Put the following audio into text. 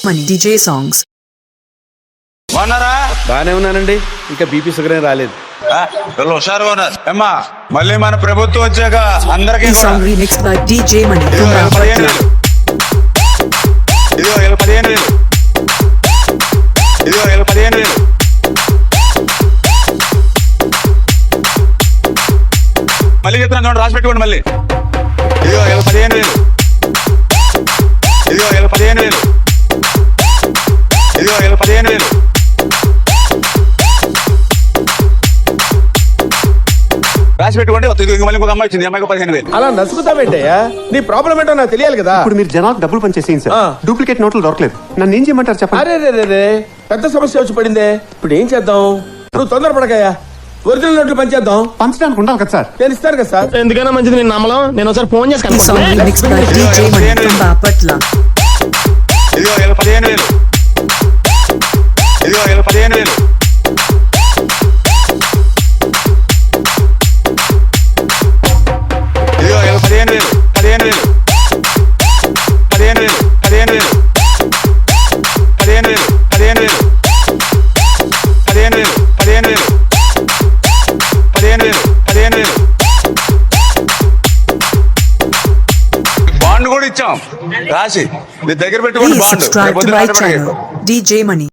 Money DJ songs. బాగున్నారా? బాగానే ఉన్నానండి. ఇంకా బీపీ షుగర్ ఏం రాలేదు. వీళ్ళు హుషారుగా ఉన్నారు. అమ్మా మళ్ళీ మన ప్రభుత్వం వచ్చాక అందరికీ This song remixed by DJ Money ఇదిగో from వీళ్ళు 15,000. Bapatla. ఇదిగో వీళ్ళు 15,000. ఇదిగో వీళ్ళు 15,000. మళ్ళీ చెప్తున్నాను చూడండి, రాసి పెట్టుకోండి మళ్ళీ. ఇదిగో వీళ్ళు 15,000. ఇదిగో వీళ్ళు 15,000. ఇదిగో వీళ్ళు 15,000. రాసి పెట్టుకోండి. ఇదిగో మళ్ళీ ఇంకొక అమ్మాయి వచ్చింది, అమ్మాయికి 15,000. అలా నసుకుతావేంటయ్యా? నీ ప్రాబ్లం ఏంటో నాకు తెలియాలి కదా. ఇప్పుడు మీరు జనాలకు డబ్బులు పనిచేసేయండి సార్. డూప్లికేట్ నోట్లు దొరకలేదు. నన్ను ఏం చేయమంటారు చెప్పండి. అరే రే రే పెద్ద సమస్య వచ్చి పడిందే. ఇప్పుడు ఏం చేద్దాం? నువ్వు తొందరపడకయ్యా. ఒరిజినల్ నోట్లు పనిచేద్దాం. పంచడానికి ఉండాలి కదా సార్. నేను ఇస్తాను కదా సార్. ఎందుకైనా మంచిది నేను నమ్మలం. నేను ఒకసారి ఫోన్ చేసి This song remixed by DJ Money from Bapatla. ఇదిగో వీళ్ళు 15,000. ఇదిగో వీళ్ళు 15,000. ఇదిగో వీళ్ళు 15,000. 15,000. 15,000. 15,000. 15,000. 15,000. 15,000. 15,000. 15,000. 15,000. బాండ్ కూడా ఇచ్చాం రాసి. మీ దగ్గర పెట్టుకోండి Please bond. subscribe to my channel DJ Money.